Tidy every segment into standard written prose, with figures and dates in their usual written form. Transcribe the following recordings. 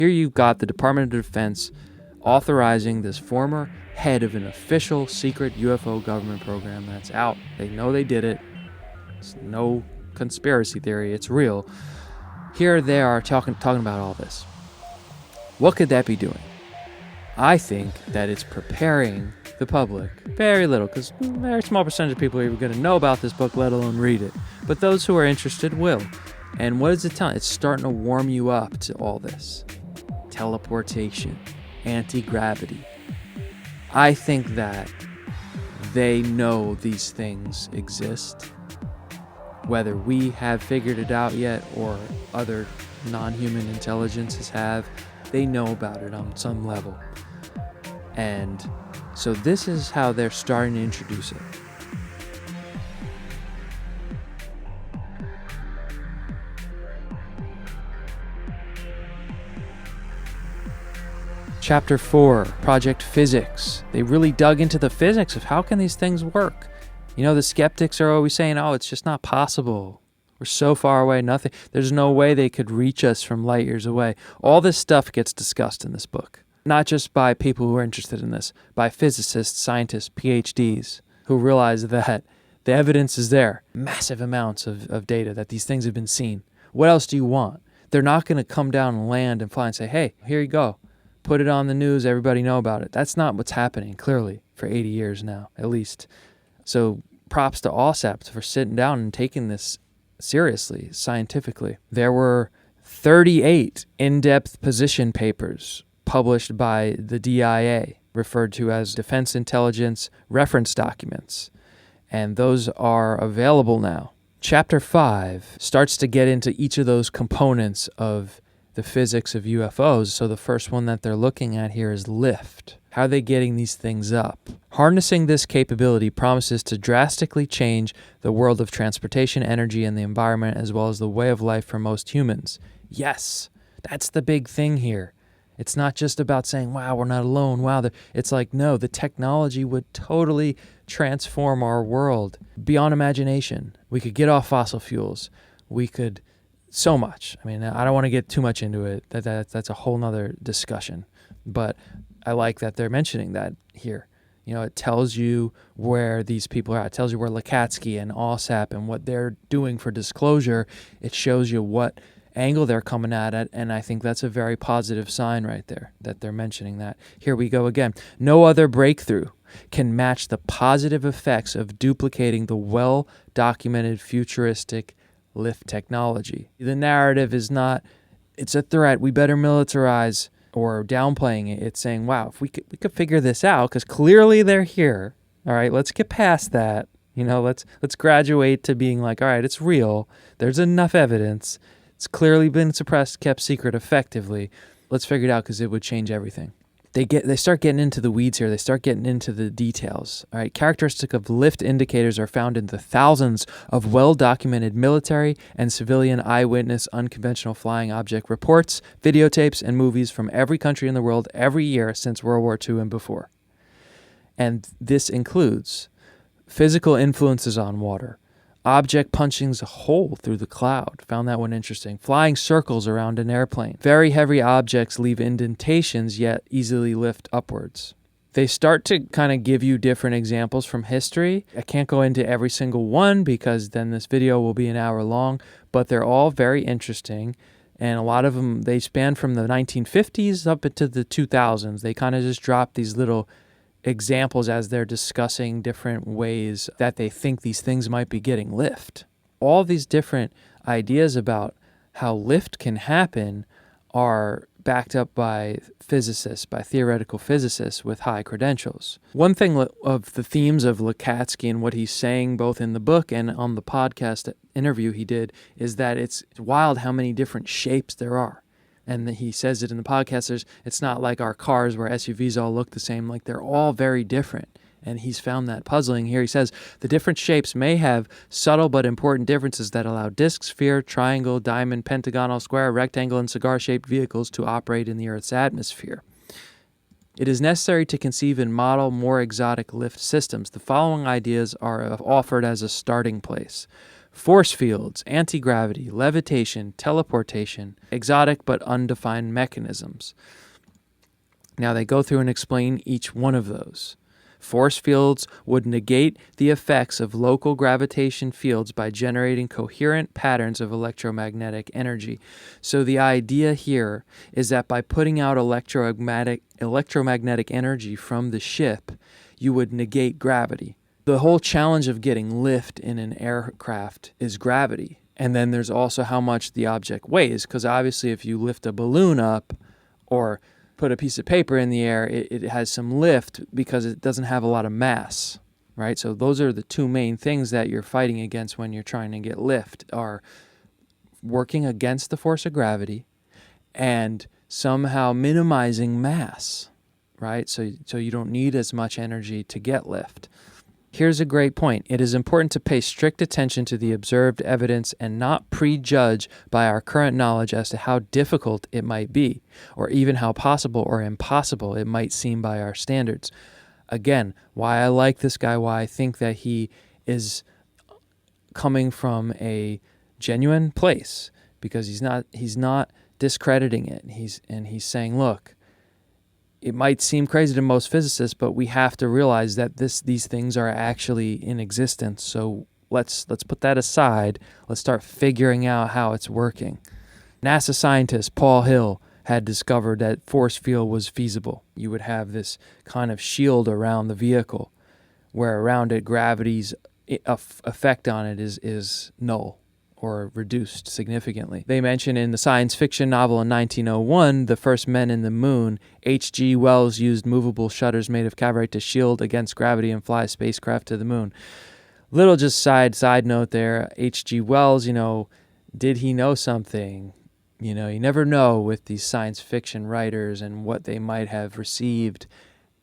Here you've got the Department of Defense authorizing this former head of an official secret UFO government program that's out. They know they did it. It's no conspiracy theory. It's real. Here they are talking about all this. What could that be doing? I think that it's preparing the public. Very little, because a very small percentage of people are even going to know about this book, let alone read it. But those who are interested will. And what is it telling? It's starting to warm you up to all this. Teleportation, anti-gravity. I think that they know these things exist. Whether we have figured it out yet or other non-human intelligences have, they know about it on some level. And so this is how they're starting to introduce it. Chapter 4, Project Physics. They really dug into the physics of how can these things work. You know, the skeptics are always saying, oh, it's just not possible. We're so far away, nothing. There's no way they could reach us from light years away. All this stuff gets discussed in this book. Not just by people who are interested in this, by physicists, scientists, PhDs, who realize that the evidence is there. Massive amounts of data that these things have been seen. What else do you want? They're not going to come down and land and fly and say, hey, here you go. Put it on the news, everybody know about it. That's not what's happening, clearly, for 80 years now, at least. So props to AAWSAP for sitting down and taking this seriously, scientifically. There were 38 in-depth position papers published by the DIA, referred to as Defense Intelligence Reference Documents, and those are available now. Chapter 5 starts to get into each of those components of the physics of UFOs. So the first one that they're looking at here is lift. How are they getting these things up? Harnessing this capability promises to drastically change the world of transportation, energy, and the environment, as well as the way of life for most humans. Yes, that's the big thing here. It's not just about saying, wow, we're not alone. Wow, it's like, no, the technology would totally transform our world beyond imagination. We could get off fossil fuels. We could so much. I mean, I don't want to get too much into it. That's a whole nother discussion. But I like that they're mentioning that here. You know, it tells you where these people are. It tells you where Lacatski and AAWSAP and what they're doing for disclosure. It shows you what angle they're coming at it, and I think that's a very positive sign right there, that they're mentioning that. Here we go again. No other breakthrough can match the positive effects of duplicating the well-documented futuristic lift technology. The narrative is not, it's a threat, we better militarize, or downplaying it. It's saying, wow, if we could figure this out, because clearly they're here. All right, let's get past that. You know, let's graduate to being like, all right, it's real. There's enough evidence. It's clearly been suppressed, kept secret effectively. Let's figure it out because it would change everything. They start getting into the weeds here. They start getting into the details. All right, characteristic of lift indicators are found in the thousands of well-documented military and civilian eyewitness unconventional flying object reports, videotapes, and movies from every country in the world every year since World War II and before. And this includes physical influences on water, object punching a hole through the cloud. Found that one interesting. Flying circles around an airplane. Very heavy objects leave indentations yet easily lift upwards. They start to kind of give you different examples from history. I can't go into every single one because then this video will be an hour long, but they're all very interesting. And a lot of them, they span from the 1950s up into the 2000s. They kind of just drop these little examples as they're discussing different ways that they think these things might be getting lift. All these different ideas about how lift can happen are backed up by physicists, by theoretical physicists with high credentials. One thing of the themes of Lacatski and what he's saying both in the book and on the podcast interview he did is that it's wild how many different shapes there are. And he says it in the podcast, it's not like our cars where SUVs all look the same, like they're all very different. And he's found that puzzling. Here he says, the different shapes may have subtle but important differences that allow disc, sphere, triangle, diamond, pentagonal, square, rectangle, and cigar-shaped vehicles to operate in the Earth's atmosphere. It is necessary to conceive and model more exotic lift systems. The following ideas are offered as a starting place. force fields, anti-gravity, levitation, teleportation, exotic but undefined mechanisms. Now they go through and explain each one of those. Force fields would negate the effects of local gravitation fields by generating coherent patterns of electromagnetic energy. So the idea here is that by putting out electromagnetic energy from the ship, you would negate gravity. The whole challenge of getting lift in an aircraft is gravity. And then there's also how much the object weighs, because obviously if you lift a balloon up or put a piece of paper in the air, it has some lift because it doesn't have a lot of mass, right? So those are the two main things that you're fighting against when you're trying to get lift, are working against the force of gravity and somehow minimizing mass, right? So you don't need as much energy to get lift. Here's a great point. It is important to pay strict attention to the observed evidence and not prejudge by our current knowledge as to how difficult it might be, or even how possible or impossible it might seem by our standards. Again, why I like this guy, why I think that he is coming from a genuine place, because he's not discrediting it. He's saying, look, it might seem crazy to most physicists, but we have to realize that these things are actually in existence. So let's put that aside. Let's start figuring out how it's working. NASA scientist Paul Hill had discovered that force field was feasible. You would have this kind of shield around the vehicle, where around it gravity's effect on it is null or reduced significantly. They mention in the science fiction novel in 1901, The First Men in the Moon, H.G. Wells used movable shutters made of cavorite to shield against gravity and fly a spacecraft to the moon. Little just side note there, H.G. Wells, did he know something? You never know with these science fiction writers and what they might have received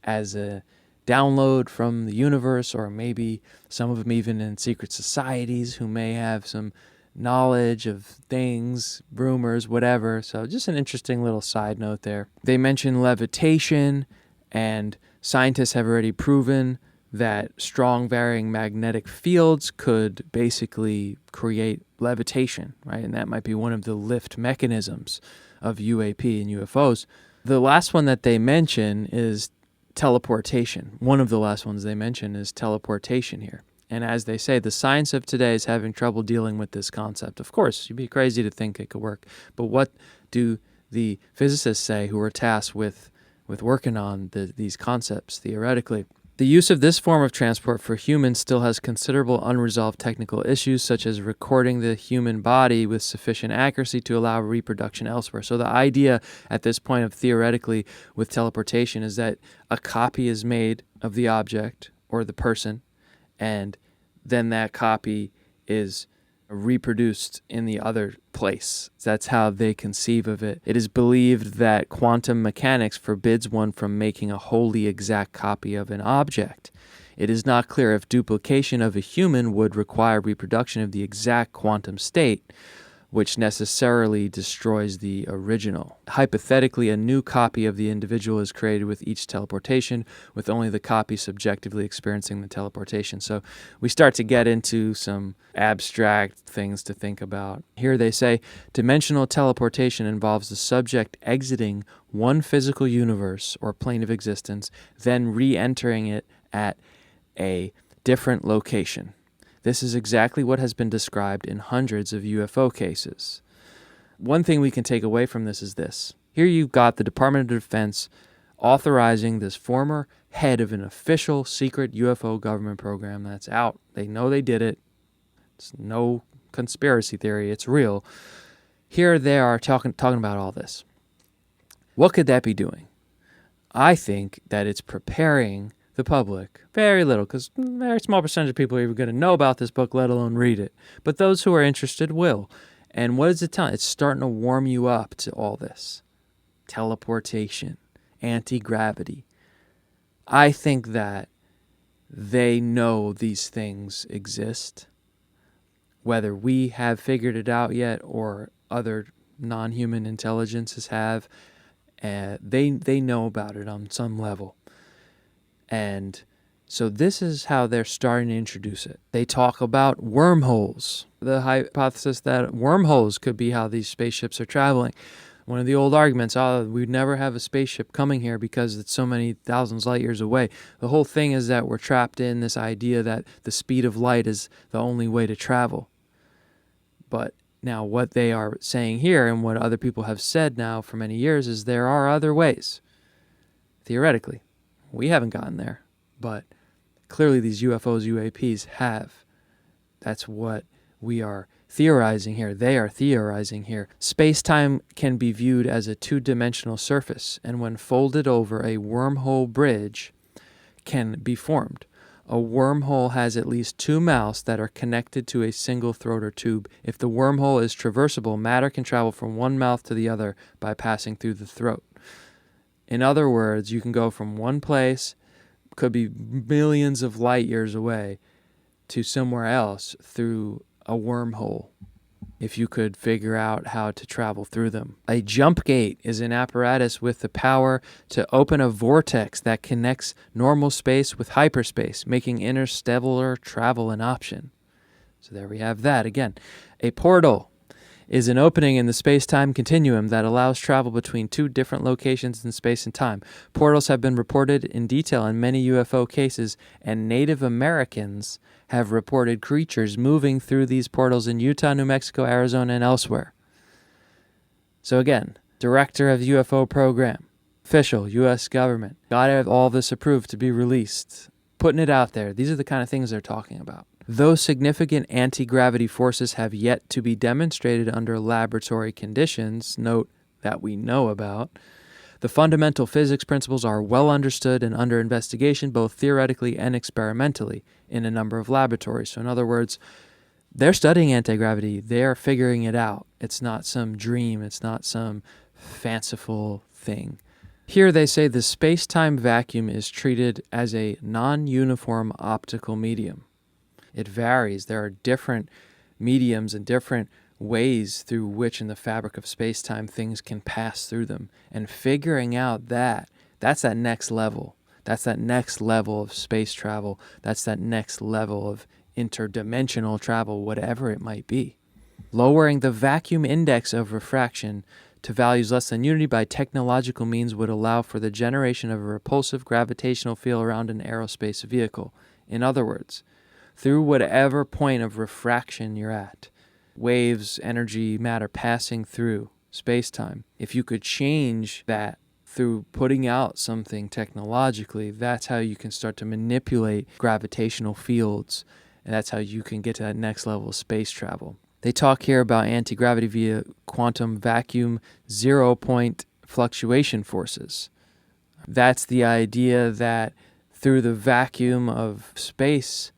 as a download from the universe, or maybe some of them even in secret societies who may have some knowledge of things, rumors, whatever. So just an interesting little side note there. They mention levitation, and scientists have already proven that strong varying magnetic fields could basically create levitation, right? And that might be one of the lift mechanisms of UAP and UFOs. The last one that they mention is teleportation. One of the last ones they mention is teleportation here. And as they say, the science of today is having trouble dealing with this concept. Of course, you'd be crazy to think it could work. But what do the physicists say who are tasked with working on these concepts theoretically? The use of this form of transport for humans still has considerable unresolved technical issues, such as recording the human body with sufficient accuracy to allow reproduction elsewhere. So the idea at this point of theoretically with teleportation is that a copy is made of the object or the person, and then that copy is reproduced in the other place. That's how they conceive of it. It is believed that quantum mechanics forbids one from making a wholly exact copy of an object. It is not clear if duplication of a human would require reproduction of the exact quantum state, which necessarily destroys the original. Hypothetically, a new copy of the individual is created with each teleportation, with only the copy subjectively experiencing the teleportation. So we start to get into some abstract things to think about. Here they say, dimensional teleportation involves the subject exiting one physical universe or plane of existence, then re-entering it at a different location. This is exactly what has been described in hundreds of UFO cases. One thing we can take away from this is this. Here you've got the Department of Defense authorizing this former head of an official secret UFO government program that's out. They know they did it. It's no conspiracy theory. It's real. Here they are talking about all this. What could that be doing? I think that it's preparing the public. Very little, because a very small percentage of people are even going to know about this book, let alone read it. But those who are interested will. And what is it telling? It's starting to warm you up to all this. Teleportation, anti-gravity. I think that they know these things exist. Whether we have figured it out yet or other non-human intelligences have, they know about it on some level. And So this is how they're starting to introduce it. They talk about wormholes, the hypothesis that wormholes could be how these spaceships are traveling. One of the old arguments, we'd never have a spaceship coming here because it's so many thousands light years away. The whole thing is that we're trapped in this idea that the speed of light is the only way to travel. But now what they are saying here, and what other people have said now for many years, is there are other ways. Theoretically. We haven't gotten there, but clearly these UFOs, UAPs have. That's what we are theorizing here. They are theorizing here. Space-time can be viewed as a two-dimensional surface, and when folded over, a wormhole bridge can be formed. A wormhole has at least two mouths that are connected to a single throat or tube. If the wormhole is traversable, matter can travel from one mouth to the other by passing through the throat. In other words, you can go from one place, could be millions of light years away, to somewhere else through a wormhole, if you could figure out how to travel through them. A Jumpgate is an apparatus with the power to open a vortex that connects normal space with hyperspace, making interstellar travel an option. So there we have that again. A portal is an opening in the space-time continuum that allows travel between two different locations in space and time. Portals have been reported in detail in many UFO cases, and Native Americans have reported creatures moving through these portals in Utah, New Mexico, Arizona, and elsewhere. So again, director of the UFO program, official, U.S. government, got to have all this approved to be released, putting it out there. These are the kind of things they're talking about. Though significant anti-gravity forces have yet to be demonstrated under laboratory conditions, note that we know about, the fundamental physics principles are well understood and under investigation both theoretically and experimentally in a number of laboratories. So in other words, they're studying anti-gravity. They're figuring it out. It's not some dream. It's not some fanciful thing. Here they say the space-time vacuum is treated as a non-uniform optical medium. It varies. There are different mediums and different ways through which in the fabric of space-time things can pass through them. And figuring out that's that next level. That's that next level of space travel. That's that next level of interdimensional travel, whatever it might be. Lowering the vacuum index of refraction to values less than unity by technological means would allow for the generation of a repulsive gravitational field around an aerospace vehicle. In other words, through whatever point of refraction you're at, waves, energy, matter passing through space-time, if you could change that through putting out something technologically, that's how you can start to manipulate gravitational fields, and that's how you can get to that next level of space travel. They talk here about anti-gravity via quantum vacuum zero-point fluctuation forces. That's the idea that through the vacuum of space,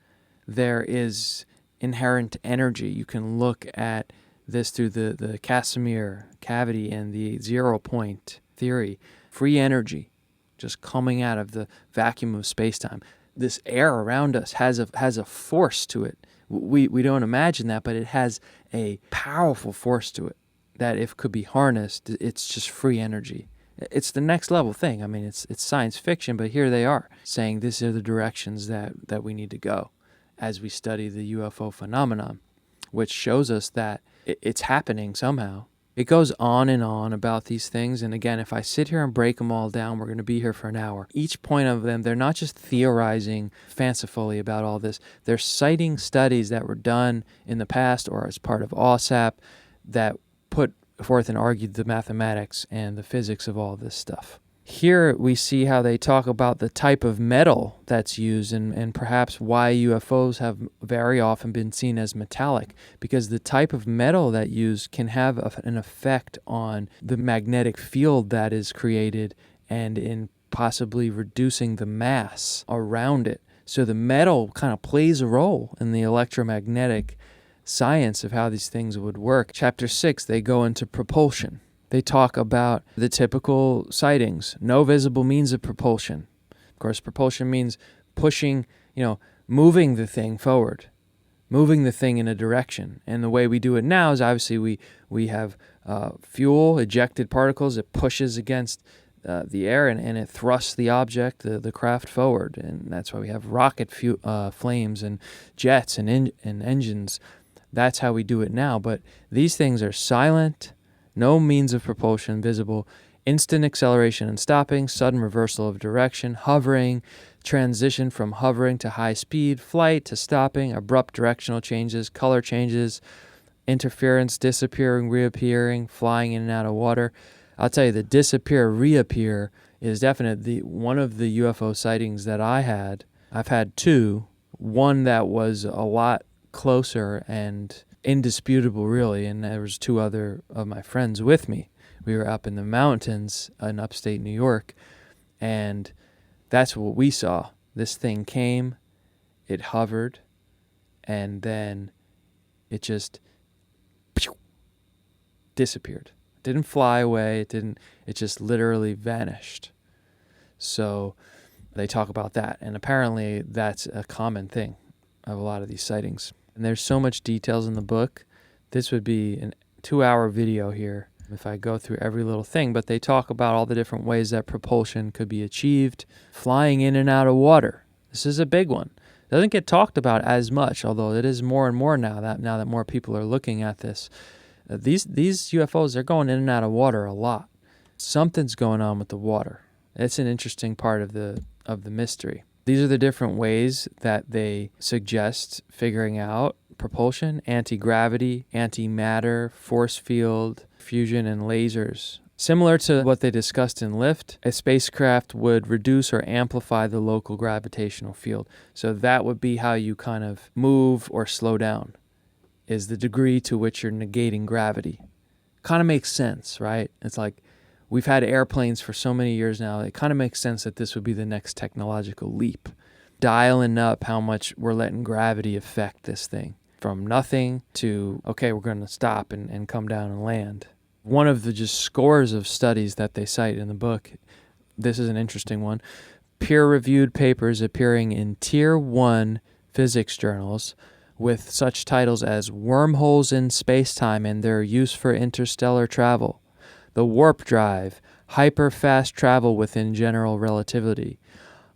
there is inherent energy. You can look at this through the Casimir cavity and the zero-point theory. Free energy just coming out of the vacuum of space-time. This air around us has a force to it. We don't imagine that, but it has a powerful force to it that if could be harnessed, it's just free energy. It's the next level thing. I mean, it's science fiction, but here they are saying these are the directions that we need to go as we study the UFO phenomenon, which shows us that it's happening somehow. It goes on and on about these things, and again, if I sit here and break them all down, we're going to be here for an hour. Each point of them, they're not just theorizing fancifully about all this. They're citing studies that were done in the past or as part of AAWSAP that put forth and argued the mathematics and the physics of all this stuff. Here we see how they talk about the type of metal that's used and perhaps why UFOs have very often been seen as metallic, because the type of metal that used can have an effect on the magnetic field that is created and in possibly reducing the mass around it. So the metal kind of plays a role in the electromagnetic science of how these things would work. Chapter 6, they go into propulsion. They talk about the typical sightings, no visible means of propulsion. Of course, propulsion means pushing, moving the thing forward, moving the thing in a direction. And the way we do it now is obviously we have fuel, ejected particles. It pushes against the air, and it thrusts the object, the craft forward. And that's why we have rocket flames and jets and engines. That's how we do it now. But these things are silent, no means of propulsion visible, instant acceleration and stopping, sudden reversal of direction, hovering, transition from hovering to high speed, flight to stopping, abrupt directional changes, color changes, interference, disappearing, reappearing, flying in and out of water. I'll tell you, the disappear, reappear is definitely one of the UFO sightings that I had. I've had two. One that was a lot closer and indisputable, really, and there was two other of my friends with me. We were up in the mountains in upstate New York, and that's what we saw. This thing came, it hovered, and then it just disappeared. It didn't fly away. It just literally vanished. So they talk about that, and apparently that's a common thing of a lot of these sightings. And there's so much details in the book. This would be a 2-hour video here if I go through every little thing, but they talk about all the different ways that propulsion could be achieved. Flying in and out of water. This is a big one. It doesn't get talked about as much, although it is more and more now that more people are looking at this. These UFOs, they're going in and out of water a lot. Something's going on with the water. It's an interesting part of the mystery. These are the different ways that they suggest figuring out propulsion: anti-gravity, antimatter, force field, fusion, and lasers. Similar to what they discussed in Lift, a spacecraft would reduce or amplify the local gravitational field. So that would be how you kind of move or slow down, is the degree to which you're negating gravity. Kind of makes sense, right? It's like we've had airplanes for so many years now. It kind of makes sense that this would be the next technological leap. Dialing up how much we're letting gravity affect this thing. From nothing to, okay, we're going to stop and come down and land. One of the just scores of studies that they cite in the book, this is an interesting one, peer-reviewed papers appearing in Tier 1 physics journals with such titles as Wormholes in Space-Time and Their Use for Interstellar Travel, The Warp Drive, Hyper-Fast Travel Within General Relativity,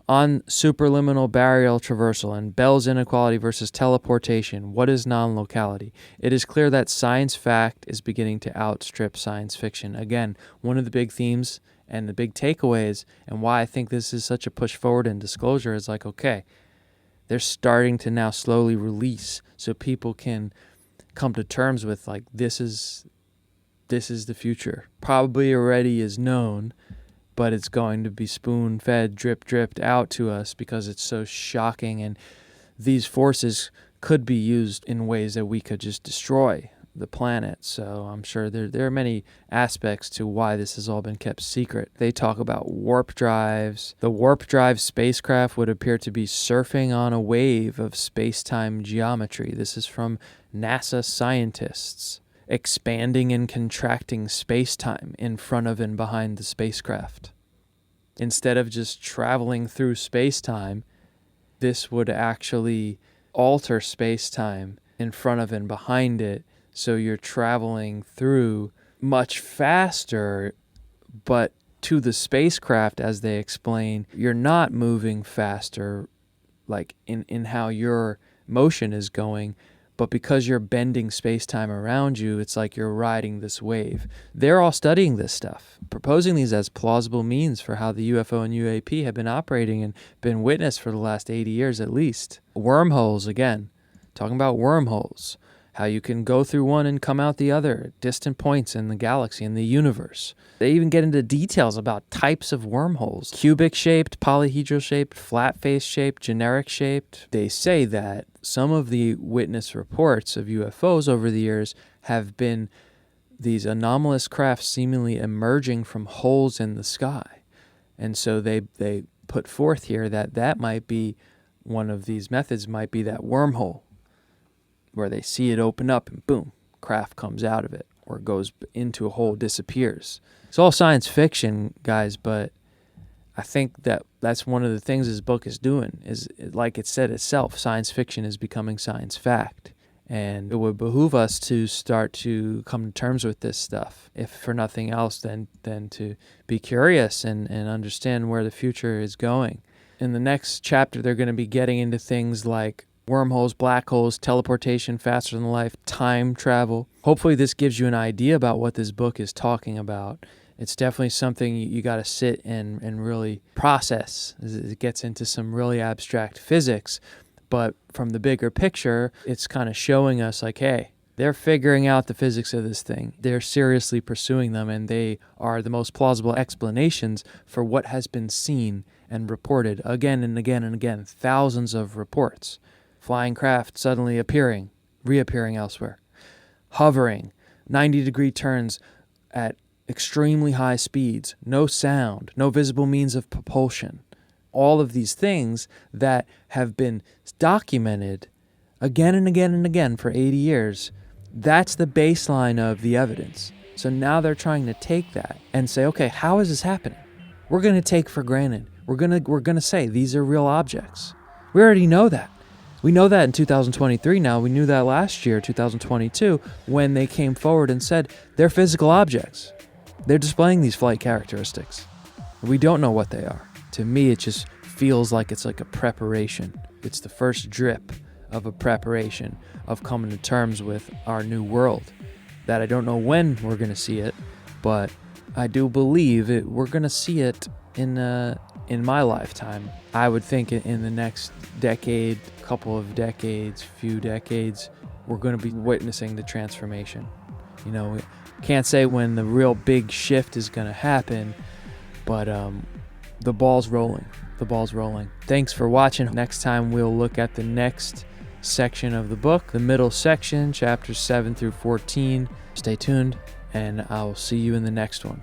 On Superliminal Barrier Traversal, and Bell's Inequality versus Teleportation, What is Non-Locality? It is clear that science fact is beginning to outstrip science fiction. Again, one of the big themes and the big takeaways, and why I think this is such a push forward in disclosure, is like, okay, they're starting to now slowly release so people can come to terms with, like, this is the future. Probably already is known, but it's going to be spoon-fed, dripped out to us because it's so shocking, and these forces could be used in ways that we could just destroy the planet. So I'm sure there are many aspects to why this has all been kept secret. They talk about warp drives. The warp drive spacecraft would appear to be surfing on a wave of space-time geometry. This is from NASA scientists. Expanding and contracting space-time in front of and behind the spacecraft. Instead of just traveling through space-time, this would actually alter space-time in front of and behind it, so you're traveling through much faster, but to the spacecraft, as they explain, you're not moving faster, like in how your motion is going, but because you're bending space-time around you, it's like you're riding this wave. They're all studying this stuff, proposing these as plausible means for how the UFO and UAP have been operating and been witnessed for the last 80 years at least. Wormholes, again, talking about wormholes, how you can go through one and come out the other, distant points in the galaxy, in the universe. They even get into details about types of wormholes. Cubic-shaped, polyhedral-shaped, flat-face-shaped, generic-shaped. They say that some of the witness reports of UFOs over the years have been these anomalous craft seemingly emerging from holes in the sky. And so they put forth here that might be one of these methods, might be that wormhole, where they see it open up and boom, craft comes out of it, or goes into a hole, disappears. It's all science fiction, guys, but I think that's one of the things this book is doing, is like it said itself, science fiction is becoming science fact. And it would behoove us to start to come to terms with this stuff, if for nothing else than to be curious and understand where the future is going. In the next chapter, they're going to be getting into things like wormholes, black holes, teleportation, faster than light, time travel. Hopefully this gives you an idea about what this book is talking about. It's definitely something you got to sit and really process. It gets into some really abstract physics. But from the bigger picture, it's kind of showing us like, hey, they're figuring out the physics of this thing. They're seriously pursuing them, and they are the most plausible explanations for what has been seen and reported again and again and again. Thousands of reports. Flying craft suddenly appearing, reappearing elsewhere. Hovering, 90-degree turns at extremely high speeds, no sound, no visible means of propulsion. All of these things that have been documented again and again and again for 80 years, that's the baseline of the evidence. So now they're trying to take that and say, okay, how is this happening? We're going to take for granted. We're going to say these are real objects. We already know that. We know that in 2023 now. We knew that last year, 2022, when they came forward and said they're physical objects. They're displaying these flight characteristics. We don't know what they are. To me, it just feels like it's like a preparation. It's the first drip of a preparation of coming to terms with our new world. That I don't know when we're going to see it, but I do believe we're going to see it in my lifetime. I would think in the next decade, couple of decades, few decades, we're going to be witnessing the transformation. You know, we can't say when the real big shift is going to happen, but the ball's rolling. The ball's rolling. Thanks for watching. Next time we'll look at the next section of the book, the middle section, chapters 7 through 14. Stay tuned, and I'll see you in the next one.